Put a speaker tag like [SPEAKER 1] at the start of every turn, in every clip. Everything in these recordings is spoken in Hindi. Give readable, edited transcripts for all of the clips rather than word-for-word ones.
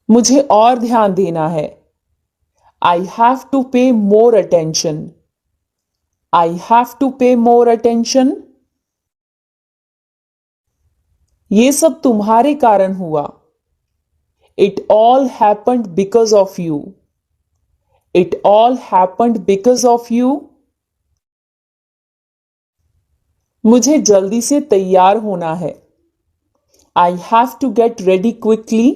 [SPEAKER 1] मुझे और ध्यान देना है। I have to pay more attention. I have to pay more attention. ये सब तुम्हारे कारण हुआ। It all happened because of you. It all happened because of you. मुझे जल्दी से तैयार होना है। I have to get ready quickly.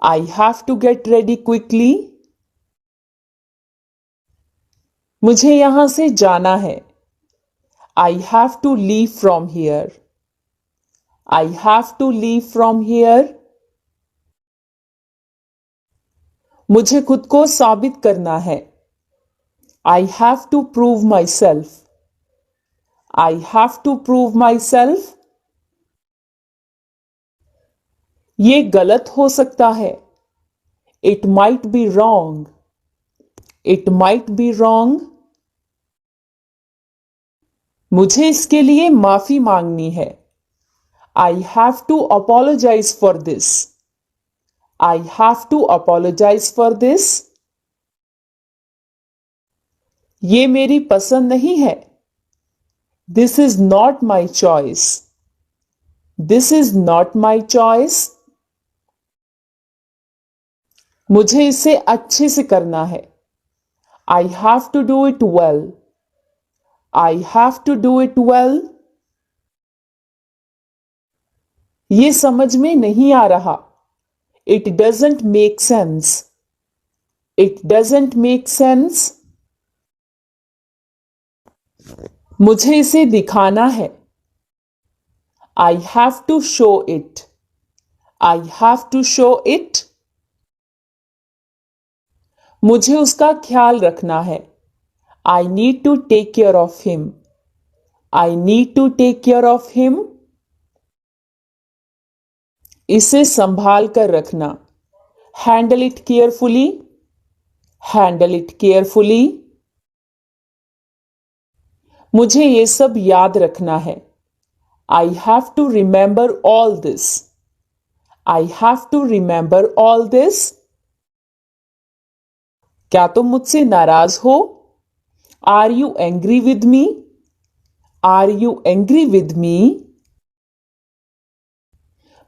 [SPEAKER 1] I have to get ready quickly. मुझे यहां से जाना है। I have to leave from here. I have to leave from here. मुझे खुद को साबित करना है। I have to prove myself. I have to prove myself. ये गलत हो सकता है। It might be wrong. It might be wrong. मुझे इसके लिए माफी मांगनी है। I have to apologize for this. I have to apologize for this. ये मेरी पसंद नहीं है। This is not my choice. This is not my choice. मुझे इसे अच्छे से करना है। I have to do it well. I have to do it well. ये समझ में नहीं आ रहा। It doesn't make sense. It doesn't make sense. मुझे इसे दिखाना है। I have to show it. I have to show it. मुझे उसका ख्याल रखना है। I need to take care of him. I need to take care of him. इसे संभाल कर रखना। Handle it carefully. Handle it carefully. मुझे ये सब याद रखना है। I have to remember all this. I have to remember all this. क्या तुम मुझसे नाराज हो? Are you angry with me? Are you angry with me?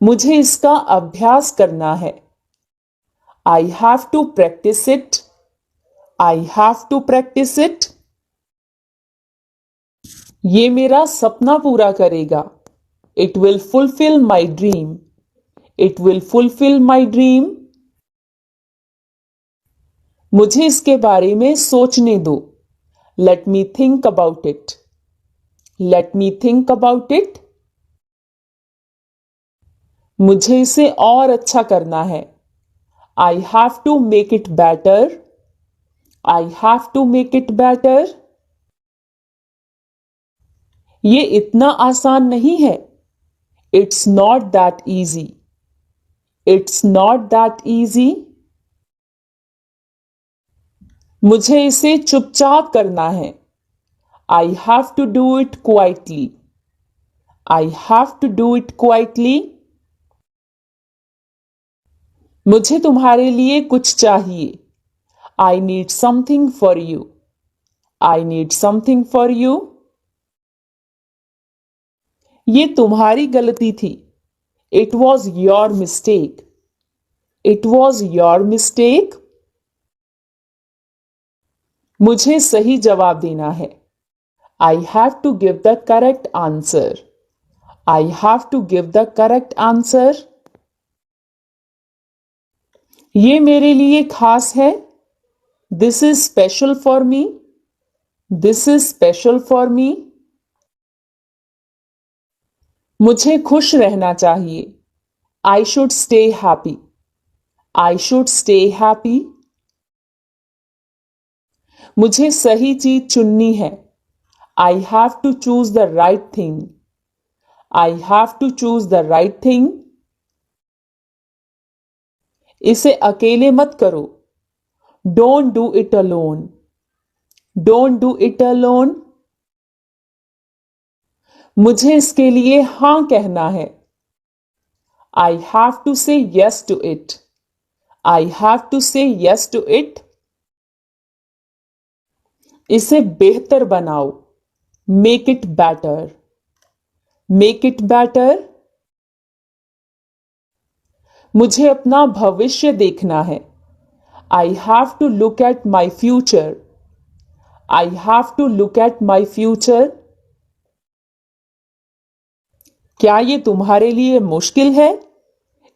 [SPEAKER 1] मुझे इसका अभ्यास करना है। I have to practice it. I have to practice it. ये मेरा सपना पूरा करेगा। It will fulfill my dream. It will fulfill my dream. मुझे इसके बारे में सोचने दो। Let me think about it. Let me think about it. मुझे इसे और अच्छा करना है। I have to make it better. I have to make it better. ये इतना आसान नहीं है। It's not that easy. It's not that easy. मुझे इसे चुपचाप करना है। I have to do it quietly. I have to do it quietly. मुझे तुम्हारे लिए कुछ चाहिए। I need something for you. I need something for you. ये तुम्हारी गलती थी। It was your mistake. It was your mistake. मुझे सही जवाब देना है। I have to give the correct answer. I have to give the correct answer. ये मेरे लिए खास है। This is special for me. This is special for me. मुझे खुश रहना चाहिए। I should stay happy. I should stay happy. मुझे सही चीज चुननी है। I have to choose the right thing. I have to choose the right thing. इसे अकेले मत करो। Don't do it alone. Don't do it alone. मुझे इसके लिए हाँ कहना है। I have to say yes to it. I have to say yes to it. इसे बेहतर बनाओ. Make it better. Make it better. मुझे अपना भविष्य देखना है. I have to look at my future. I have to look at my future. क्या ये तुम्हारे लिए मुश्किल है?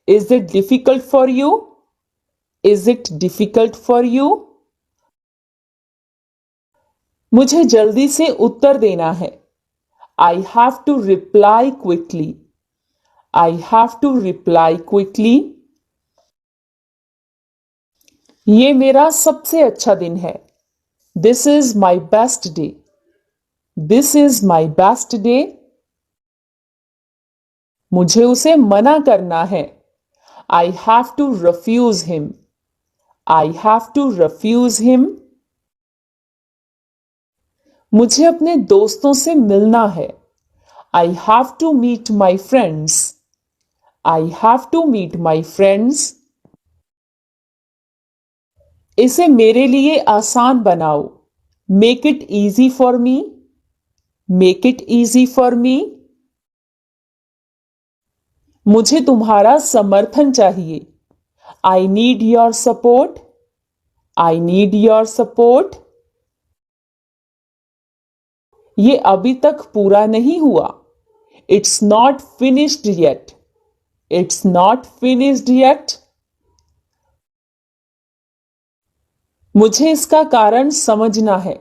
[SPEAKER 1] Is it difficult for you? Is it difficult for you? मुझे जल्दी से उत्तर देना है. I have to reply quickly. I have to reply quickly. ये मेरा सबसे अच्छा दिन है. This is my best day. This is my best day. मुझे उसे मना करना है. I have to refuse him. I have to refuse him. मुझे अपने दोस्तों से मिलना है. I have to meet my friends. I have to meet my friends. इसे मेरे लिए आसान बनाओ. Make it easy for me. Make it easy for me. मुझे तुम्हारा समर्थन चाहिए. I need your support. I need your support. ये अभी तक पूरा नहीं हुआ. It's not finished yet. It's not finished yet. मुझे इसका कारण समझना है.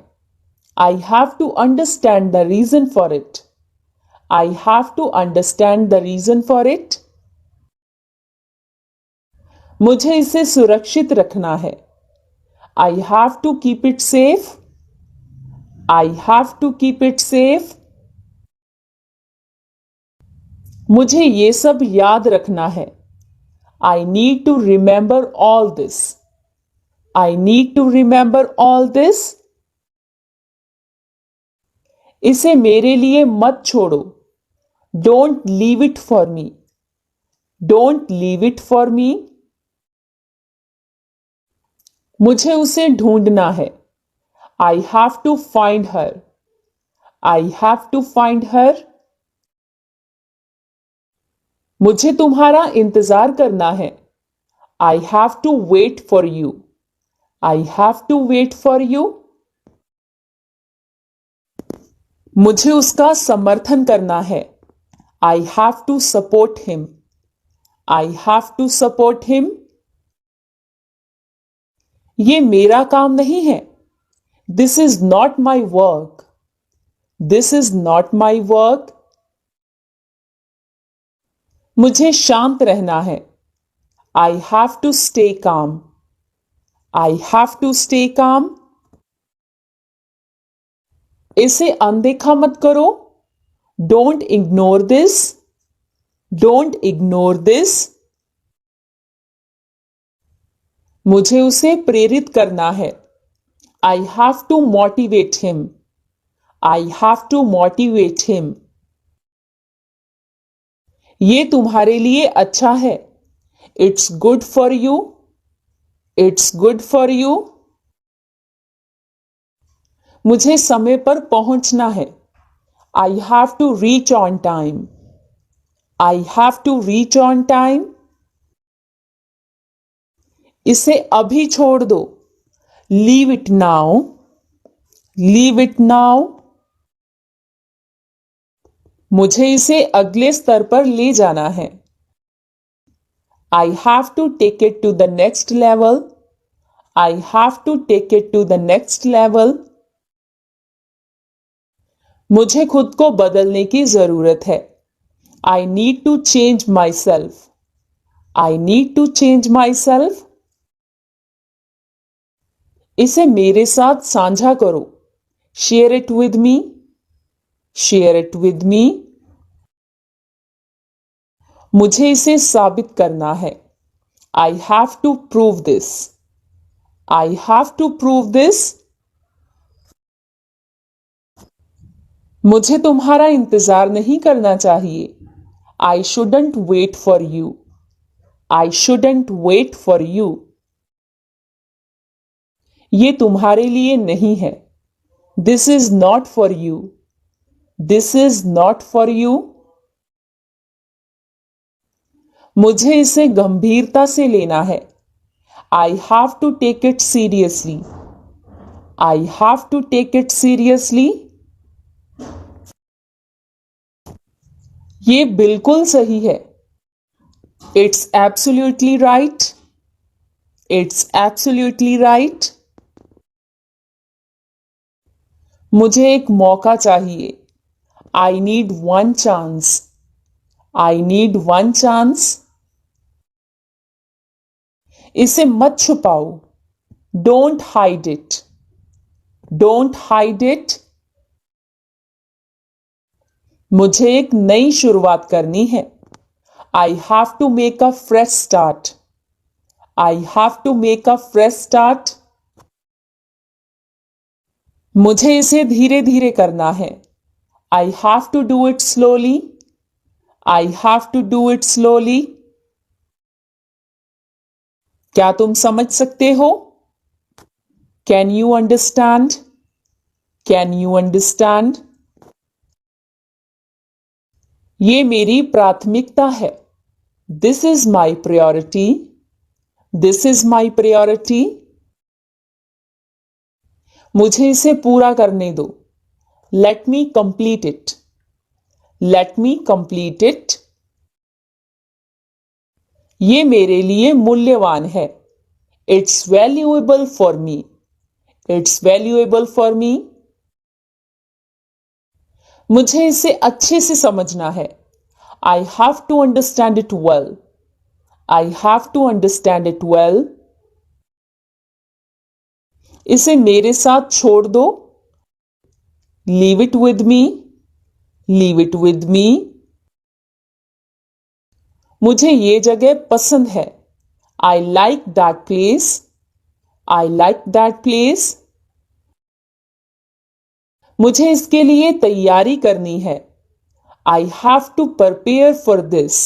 [SPEAKER 1] I have to understand the reason for it. I have to understand the reason for it. मुझे इसे सुरक्षित रखना है. I have to keep it safe. I have to keep it safe. मुझे ये सब याद रखना है. I need to remember all this. I need to remember all this. इसे मेरे लिए मत छोड़ो. Don't leave it for me. Don't leave it for me. मुझे उसे ढूंढना है. I have to find her. I have to find her. मुझे तुम्हारा इंतजार करना है. I have to wait for you. I have to wait for you. मुझे उसका समर्थन करना है. I have to support him. I have to support him. ये मेरा काम नहीं है. This is not my work. This is not my work. मुझे शांत रहना है. I have to stay calm. I have to stay calm. इसे अनदेखा मत करो. Don't ignore this. Don't ignore this. मुझे उसे प्रेरित करना है. I have to motivate him. I have to motivate him. ये तुम्हारे लिए अच्छा है. It's good for you. It's good for you. मुझे समय पर पहुंचना है. I have to reach on time. I have to reach on time. इसे अभी छोड़ दो. Leave it now. Leave it now. मुझे इसे अगले स्तर पर ले जाना है. I have to take it to the next level. I have to take it to the next level. मुझे खुद को बदलने की जरूरत है. I need to change myself. I need to change myself. इसे मेरे साथ साझा करो. Share it with me. Share it with me. मुझे इसे साबित करना है. I have to prove this. I have to prove this. मुझे तुम्हारा इंतजार नहीं करना चाहिए. I shouldn't wait for you. I shouldn't wait for you. ये तुम्हारे लिए नहीं है। This is not for you. This is not for you. मुझे इसे गंभीरता से लेना है। I have to take it seriously. I have to take it seriously. ये बिल्कुल सही है। It's absolutely right. It's absolutely right. मुझे एक मौका चाहिए। I need one chance. I need one chance. इसे मत छुपाओ। Don't hide it. Don't hide it. मुझे एक नई शुरुआत करनी है। I have to make a fresh start. I have to make a fresh start. मुझे इसे धीरे धीरे करना है। I have to do it slowly. I have to do it slowly. क्या तुम समझ सकते हो? Can you understand? Can you understand? ये मेरी प्राथमिकता है। This is my priority. This is my priority. मुझे इसे पूरा करने दो। Let me complete it. Let me complete it. ये मेरे लिए मूल्यवान है। It's valuable for me. It's valuable for me. मुझे इसे अच्छे से समझना है। I have to understand it well. I have to understand it well. इसे मेरे साथ छोड़ दो। Leave it with me. Leave it with me. मुझे ये जगह पसंद है। I like that place. I like that place. मुझे इसके लिए तैयारी करनी है। I have to prepare for this.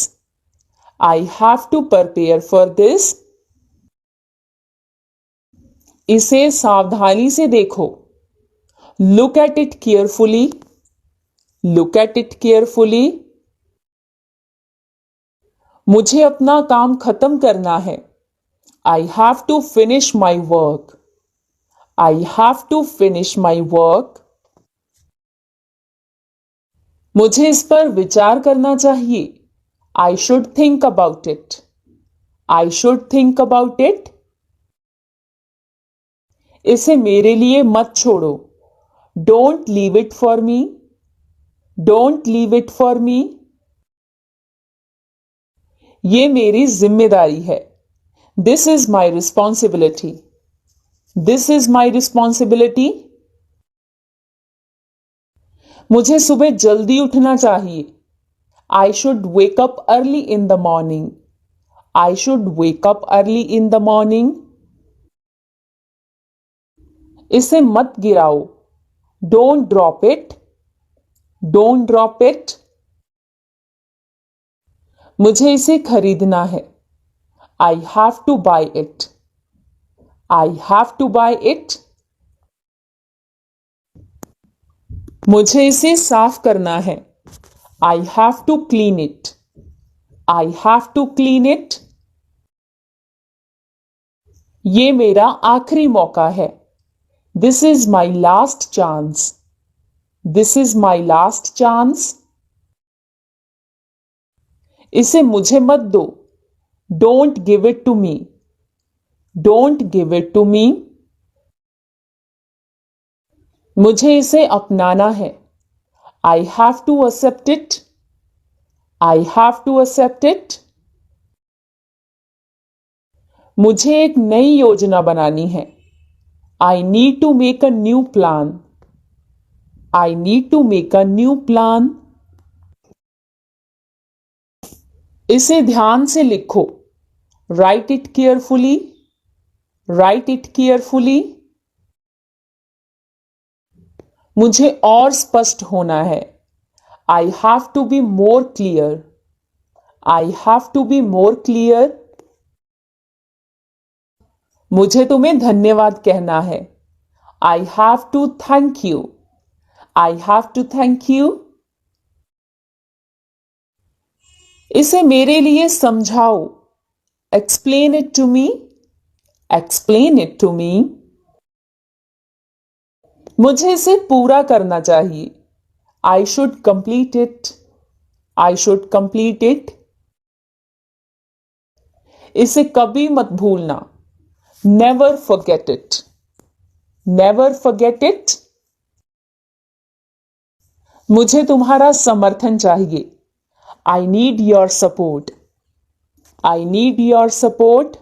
[SPEAKER 1] I have to prepare for this. इसे सावधानी से देखो। Look at it carefully. Look at it carefully. मुझे अपना काम खत्म करना है। I have to finish my work. I have to finish my work. मुझे इस पर विचार करना चाहिए। I should think about it. I should think about it. इसे मेरे लिए मत छोड़ो। Don't leave it for me. Don't leave it for me. ये मेरी जिम्मेदारी है। This is my responsibility. This is my responsibility. मुझे सुबह जल्दी उठना चाहिए। I should wake up early in the morning. I should wake up early in the morning. इसे मत गिराओ। Don't drop it. Don't drop it. मुझे इसे खरीदना है। I have to buy it. I have to buy it. मुझे इसे साफ करना है। I have to clean it. I have to clean it. ये मेरा आखिरी मौका है। This is my last chance. This is my last chance. इसे मुझे मत दो। Don't give it to me. Don't give it to me. मुझे इसे अपनाना है। I have to accept it. I have to accept it. मुझे एक नई योजना बनानी है। I need to make a new plan. I need to make a new plan. इसे ध्यान से लिखो। Write it carefully. Write it carefully. मुझे और स्पष्ट होना है। I have to be more clear. I have to be more clear. मुझे तुम्हें धन्यवाद कहना है। I have to thank you. I have to thank you. इसे मेरे लिए समझाओ। Explain it to me. Explain it to me. मुझे इसे पूरा करना चाहिए। I should complete it. I should complete it. इसे कभी मत भूलना। Never forget it. Never forget it. मुझे तुम्हारा समर्थन चाहिए। I need your support. I need your support.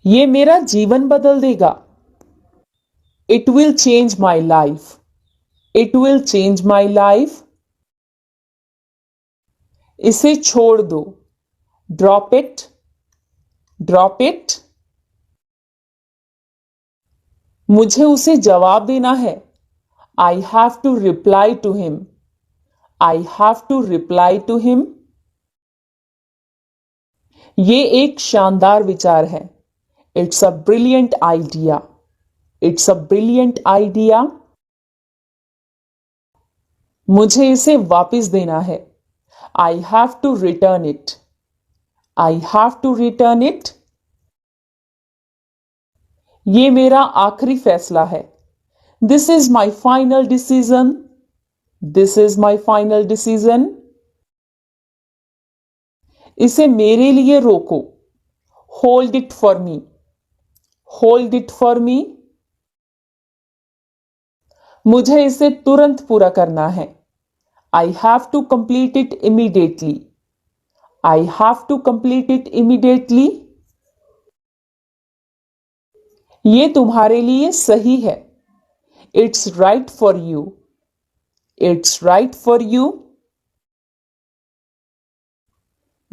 [SPEAKER 1] ये मेरा जीवन बदल देगा। It will change my life. It will change my life. इसे छोड़ दो। Drop it. Drop it. मुझे उसे जवाब देना है। I have to reply to him. I have to reply to him. ये एक शानदार विचार है। It's a brilliant idea. It's a brilliant idea. मुझे इसे वापस देना है। I have to return it. I have to return it. ये मेरा आखिरी फैसला है। This is my final decision. This is my final decision. इसे मेरे लिए रोको। Hold it for me. Hold it for me. मुझे इसे तुरंत पूरा करना है। I have to complete it immediately. I have to complete it immediately. ये तुम्हारे लिए सही है। It's right for you. It's right for you.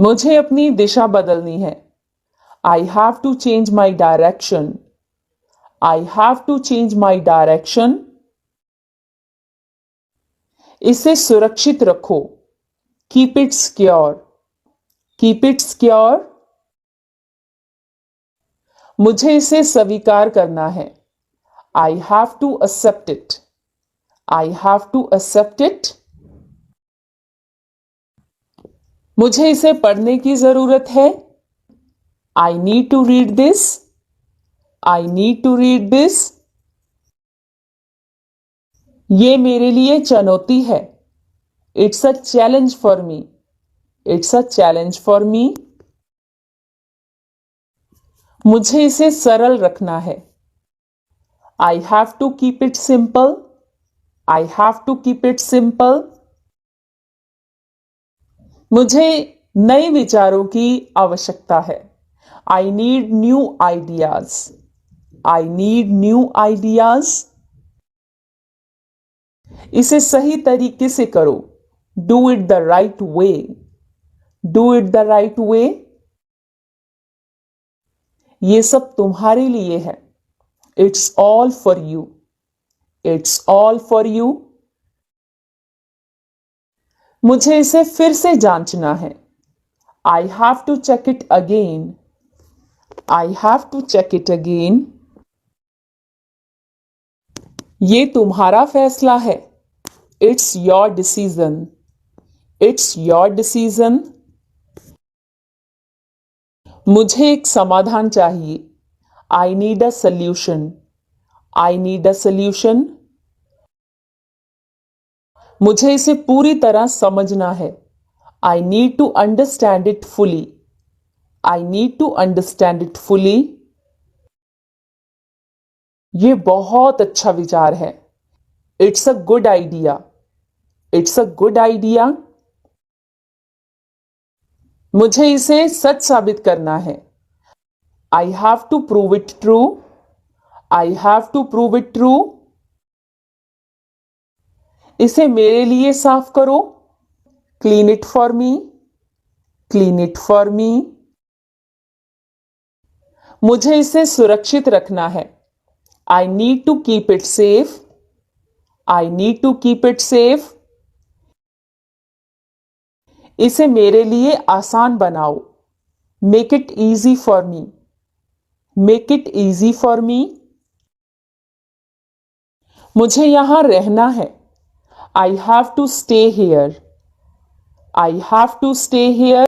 [SPEAKER 1] मुझे अपनी दिशा बदलनी है। I have to change my direction. I have to change my direction. इसे सुरक्षित रखो। Keep it secure. Keep it secure. मुझे इसे स्वीकार करना है। I have to accept it. I have to accept it. मुझे इसे पढ़ने की जरूरत है। I need to read this. I need to read this. ये मेरे लिए चुनौती है। It's a challenge for me. It's a challenge for me. मुझे इसे सरल रखना है। I have to keep it simple. I have to keep it simple. मुझे नए विचारों की आवश्यकता है। I need new ideas. I need new ideas. इसे सही तरीके से करो। Do it the right way. Do it the right way. ये सब तुम्हारे लिए है। It's all for you. It's all for you. मुझे इसे फिर से जांचना है। I have to check it again. I have to check it again. ये तुम्हारा फैसला है। It's your decision. It's your decision. मुझे एक समाधान चाहिए। I need a solution. I need a solution. मुझे इसे पूरी तरह समझना है। I need to understand it fully. I need to understand it fully. ये बहुत अच्छा विचार है। It's a good idea. It's a good idea. मुझे इसे सच साबित करना है। I have to prove it true. I have to prove it true. इसे मेरे लिए साफ करो। Clean it for me. Clean it for me. मुझे इसे सुरक्षित रखना है। I need to keep it safe. I need to keep it safe. इसे मेरे लिए आसान बनाओ। Make it easy for me. Make it easy for me. मुझे यहां रहना है. I have to stay here. I have to stay here.